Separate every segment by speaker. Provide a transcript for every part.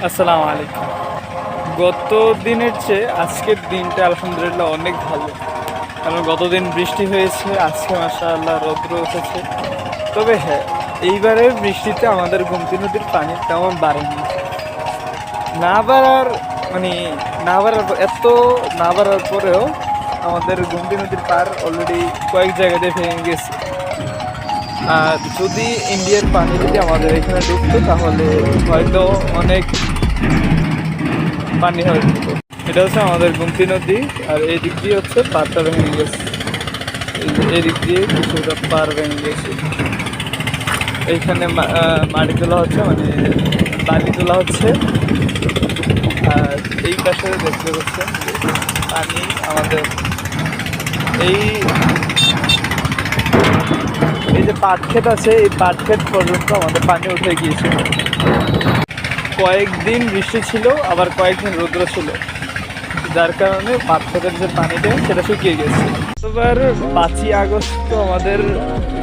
Speaker 1: আসসালামু আলাইকুম। গত দিনের চেয়ে আজকের দিনটা আলহামদুলিল্লাহ অনেক ভালো, কারণ গতদিন বৃষ্টি হয়েছে, আজকে মাশাআল্লাহ রৌদ্র উঠেছে। তবে হ্যাঁ, এইবারের বৃষ্টিতে আমাদের গোমতী নদীর পানি তেমন বাড়েনি। না বাড়ার মানে না বাড়ার এত না বাড়ার পরেও আমাদের গোমতী নদীর পার অলরেডি কয়েক জায়গাতে ভেঙে গেছে। আর যদি ইন্ডিয়ার পানি যদি আমাদের এখানে ঢুকতো তাহলে হয়তো অনেক পানি হয়ে যেত। এটা হচ্ছে আমাদের গোমতী নদী, আর এই দিক দিয়ে হচ্ছে পাড়টা ভেঙে গেছে। এই দিক দিয়ে কিছুটা পার ভেঙে গেছে। এইখানে মাটি তোলা হচ্ছে, মানে বালি তোলা হচ্ছে। আর এই পাশে দেখতে পাচ্ছেন পানি আমাদের এই এই যে পাট ক্ষেত আছে, এই পাট ক্ষেত পর্যন্ত আমাদের পানি উঠে গিয়েছে। কয়েকদিন বৃষ্টি ছিল, আবার কয়েকদিন রৌদ্র ছিল, যার কারণে পাট ক্ষেতের যে পানিটা সেটা শুকিয়ে গেছে। এবার 5ই আগস্ট আমাদের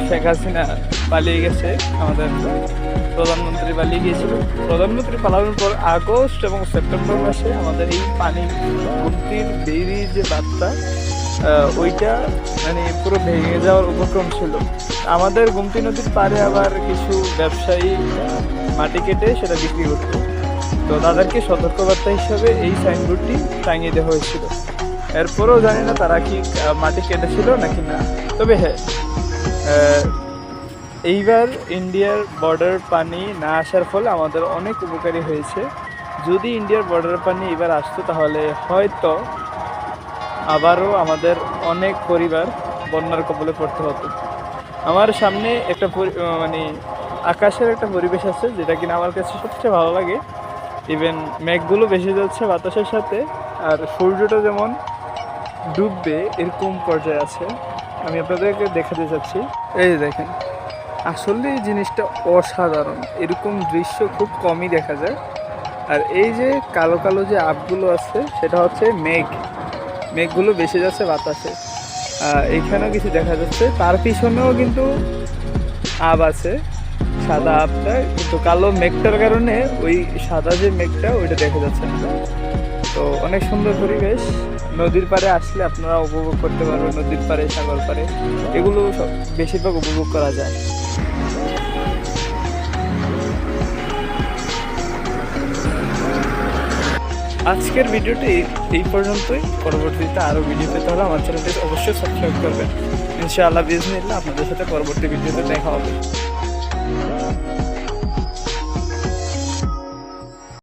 Speaker 1: শেখ হাসিনা পালিয়ে গেছে, আমাদের প্রধানমন্ত্রী পালিয়ে গিয়েছিল। প্রধানমন্ত্রী পালানোর পর আগস্ট এবং সেপ্টেম্বর মাসে আমাদের এই পানি গোমতীর বেরি যে বাঁধটা ওইটা মানে পুরো ভেঙে যাওয়ার উপক্রম ছিল। আমাদের গোমতী নদীর পাড়ে আবার কিছু ব্যবসায়ী মাটি কেটে সেটা বিক্রি করতো, তো তাদেরকে সতর্কবার্তা হিসাবে এই সাইনবোর্ডটি টাঙিয়ে দেওয়া হয়েছিল। এরপরেও জানি না তারা কি মাটি কেটেছিল নাকি না। তবে হ্যাঁ, এইবার ইন্ডিয়ার বর্ডার পানি না আসার ফলে আমাদের অনেক উপকারী হয়েছে। যদি ইন্ডিয়ার বর্ডার পানি এবার আসতো তাহলে হয়তো আবারও আমাদের অনেক পরিবার বন্যার কবলে পড়তে হতো। আমার সামনে একটা মানে আকাশের একটা পরিবেশ আছে, যেটা কিনা আমার কাছে সবচেয়ে ভালো লাগে। ইভেন মেঘগুলো বেশি যাচ্ছে বাতাসের সাথে, আর সূর্যটা যেমন ডুববে এরকম পর্যায়ে আছে। আমি আপনাদেরকে দেখাতে চাচ্ছি, এই দেখেন, আসলে এই জিনিসটা অসাধারণ। এরকম দৃশ্য খুব কমই দেখা যায়। আর এই যে কালো কালো যে আপগুলো আছে, সেটা হচ্ছে মেঘগুলো বেশি যাচ্ছে বাতাসে। এইখানেও কিছু দেখা যাচ্ছে, তার পিছনেও কিন্তু আব আছে, সাদা আপটা, কিন্তু কালো মেঘটার কারণে ওই সাদা যে মেঘটা ওইটা দেখা যাচ্ছে না। তো অনেক সুন্দর পরিবেশ। নদীর পাড়ে আসলে আপনারা উপভোগ করতে পারবেন, নদীর পাড়ে, সাগর পাড়ে, এগুলো বেশিরভাগ উপভোগ করা যায়। আজকের ভিডিওটি এই পর্যন্তই। পরবর্তীতে আরও ভিডিও পেতে হলে আমার চ্যানেলটি অবশ্যই সাবস্ক্রাইব করবেন। ইনশাআল্লাহ বিজনেস আপনাদের সাথে পরবর্তী ভিডিওতে দেখা হবে।